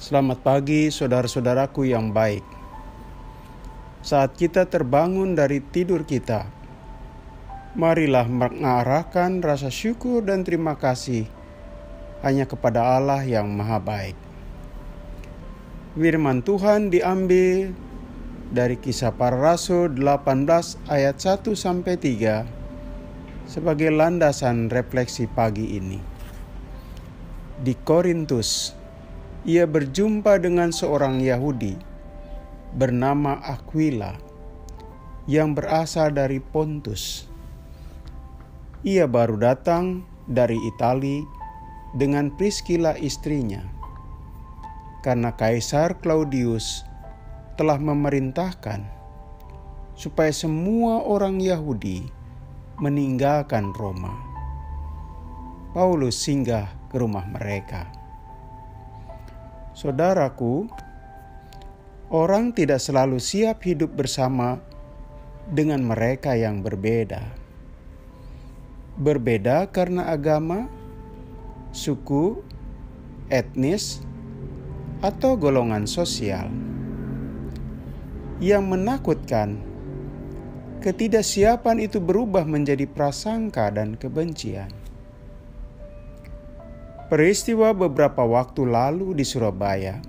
Selamat pagi saudara-saudaraku yang baik. Saat kita terbangun dari tidur kita, marilah mengarahkan rasa syukur dan terima kasih hanya kepada Allah yang Maha Baik. Firman Tuhan diambil dari Kisah Para Rasul 18 ayat 1-3 sebagai landasan refleksi pagi ini. Di Korintus, ia berjumpa dengan seorang Yahudi bernama Aquila yang berasal dari Pontus. Ia baru datang dari Italia dengan Priscilla istrinya, karena Kaisar Claudius telah memerintahkan supaya semua orang Yahudi meninggalkan Roma. Paulus singgah ke rumah mereka. Saudaraku, orang tidak selalu siap hidup bersama dengan mereka yang berbeda. Berbeda karena agama, suku, etnis, atau golongan sosial. Yang menakutkan, ketidaksiapan itu berubah menjadi prasangka dan kebencian. Peristiwa beberapa waktu lalu di Surabaya.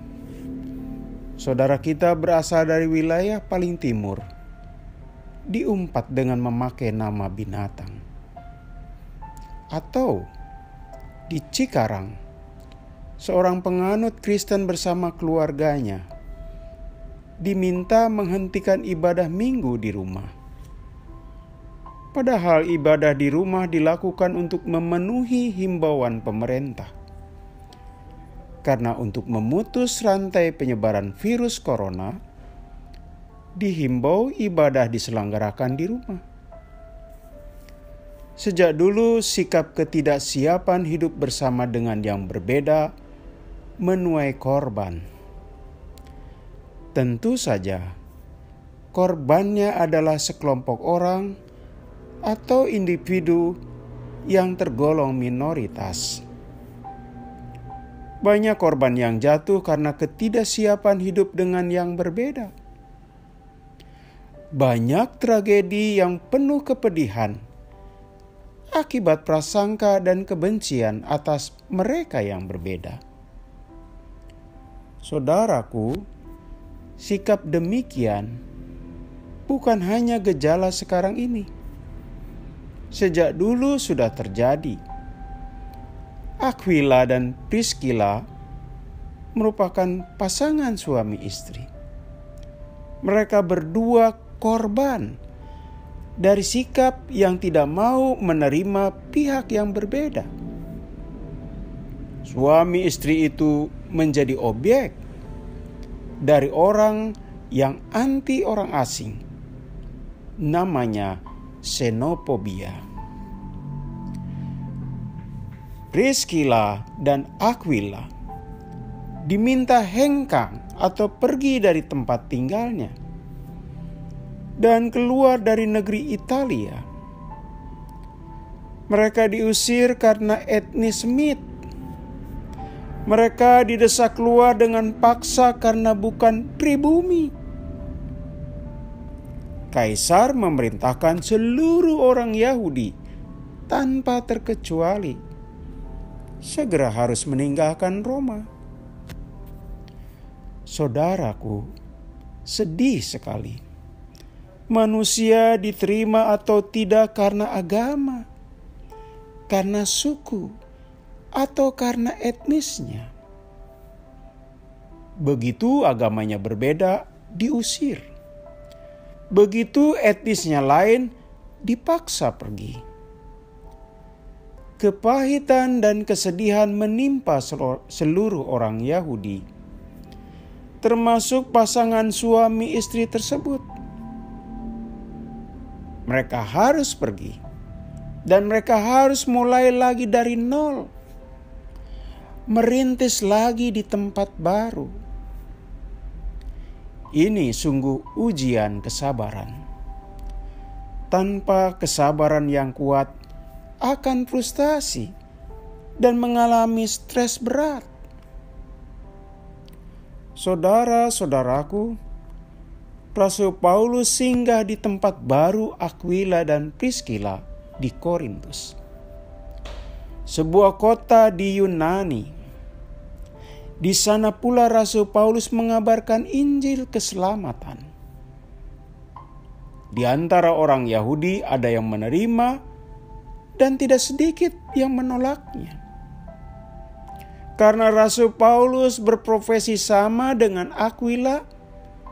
Saudara kita berasal dari wilayah paling timur, diumpat dengan memakai nama binatang. Atau di Cikarang, seorang penganut Kristen bersama keluarganya diminta menghentikan ibadah minggu di rumah. Padahal ibadah di rumah dilakukan untuk memenuhi himbauan pemerintah. Karena untuk memutus rantai penyebaran virus corona, dihimbau ibadah diselenggarakan di rumah. Sejak dulu sikap ketidaksiapan hidup bersama dengan yang berbeda menuai korban. Tentu saja, korbannya adalah sekelompok orang atau individu yang tergolong minoritas. Banyak korban yang jatuh karena ketidaksiapan hidup dengan yang berbeda. Banyak tragedi yang penuh kepedihan akibat prasangka dan kebencian atas mereka yang berbeda. Saudaraku, sikap demikian bukan hanya gejala sekarang ini. Sejak dulu sudah terjadi. Aquila dan Priscilla merupakan pasangan suami istri. Mereka berdua korban dari sikap yang tidak mau menerima pihak yang berbeda. Suami istri itu menjadi objek dari orang yang anti orang asing. Namanya xenofobia. Priscilla dan Aquila diminta hengkang atau pergi dari tempat tinggalnya dan keluar dari negeri Italia. Mereka diusir karena etnis Smith. Mereka didesak keluar dengan paksa karena bukan pribumi. Kaisar memerintahkan seluruh orang Yahudi tanpa terkecuali segera harus meninggalkan Roma. Saudaraku, sedih sekali. Manusia diterima atau tidak karena agama, karena suku, atau karena etnisnya. Begitu agamanya berbeda, diusir. Begitu etnisnya lain, dipaksa pergi. Kepahitan dan kesedihan menimpa seluruh orang Yahudi, termasuk pasangan suami istri tersebut. Mereka harus pergi, dan mereka harus mulai lagi dari nol, merintis lagi di tempat baru. Ini sungguh ujian kesabaran. Tanpa kesabaran yang kuat, akan frustasi dan mengalami stres berat. Saudara-saudaraku, Rasul Paulus singgah di tempat baru Aquila dan Priskila di Korintus, sebuah kota di Yunani. Di sana pula Rasul Paulus mengabarkan Injil keselamatan. Di antara orang Yahudi ada yang menerima dan tidak sedikit yang menolaknya. Karena Rasul Paulus berprofesi sama dengan Aquila,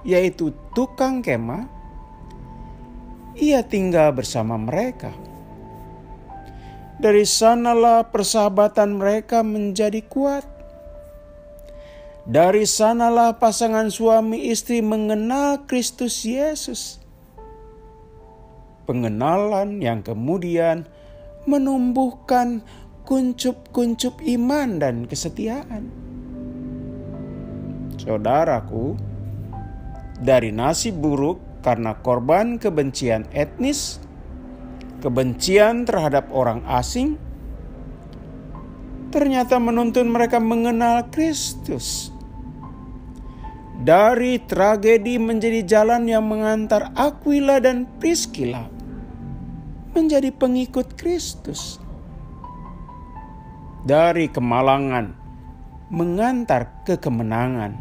yaitu tukang kemah, ia tinggal bersama mereka. Dari sanalah persahabatan mereka menjadi kuat. Dari sanalah pasangan suami istri mengenal Kristus Yesus. Pengenalan yang kemudian menumbuhkan kuncup-kuncup iman dan kesetiaan. Saudaraku, dari nasib buruk karena korban kebencian etnis, kebencian terhadap orang asing, ternyata menuntun mereka mengenal Kristus. Dari tragedi menjadi jalan yang mengantar Aquila dan Priskila menjadi pengikut Kristus. Dari kemalangan mengantar ke kemenangan.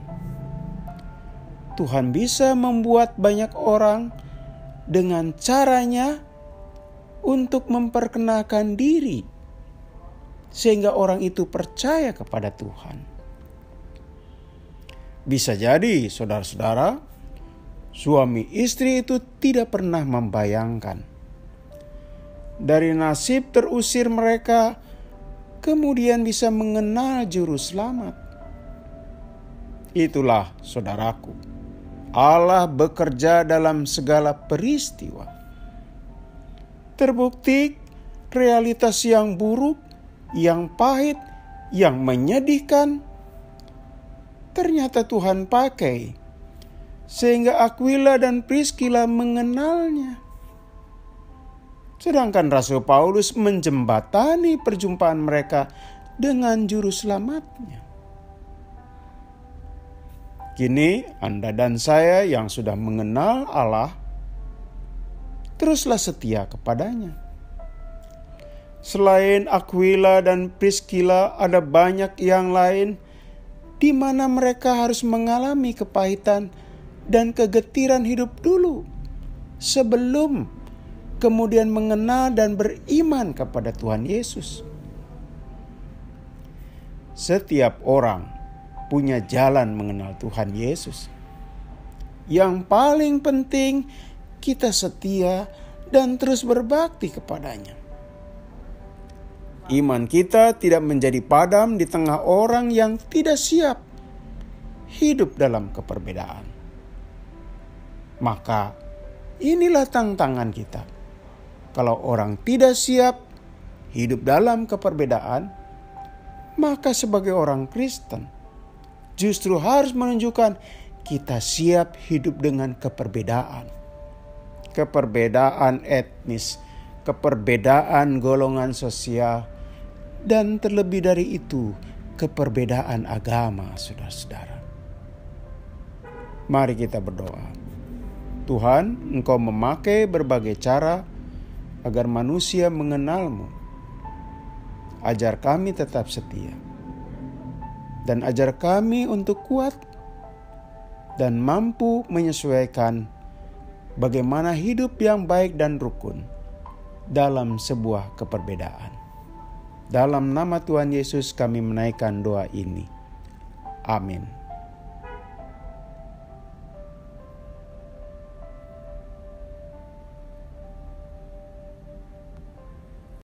Tuhan bisa membuat banyak orang dengan caranya untuk memperkenalkan diri, sehingga orang itu percaya kepada Tuhan. Bisa jadi, saudara-saudara, suami istri itu tidak pernah membayangkan dari nasib terusir mereka kemudian bisa mengenal juru selamat. Itulah, saudaraku, Allah bekerja dalam segala peristiwa. Terbukti realitas yang buruk, yang pahit, yang menyedihkan, ternyata Tuhan pakai sehingga Aquila dan Priskila mengenalnya. Sedangkan Rasul Paulus menjembatani perjumpaan mereka dengan juru selamatnya. Kini Anda dan saya yang sudah mengenal Allah, teruslah setia kepadanya. Selain Aquila dan Priskila, ada banyak yang lain di mana mereka harus mengalami kepahitan dan kegetiran hidup dulu sebelum kemudian mengenal dan beriman kepada Tuhan Yesus. Setiap orang punya jalan mengenal Tuhan Yesus. Yang paling penting, kita setia dan terus berbakti kepadanya. Iman kita tidak menjadi padam di tengah orang yang tidak siap hidup dalam keperbedaan. Maka inilah tantangan kita. Kalau orang tidak siap hidup dalam keperbedaan, maka sebagai orang Kristen justru harus menunjukkan kita siap hidup dengan keperbedaan. Keperbedaan etnis, keperbedaan golongan sosial, dan terlebih dari itu keperbedaan agama, saudara-saudara. Mari kita berdoa. Tuhan, Engkau memakai berbagai cara agar manusia mengenal-Mu. Ajar kami tetap setia. Dan ajar kami untuk kuat dan mampu menyesuaikan bagaimana hidup yang baik dan rukun dalam sebuah keperbedaan. Dalam nama Tuhan Yesus kami menaikkan doa ini. Amin.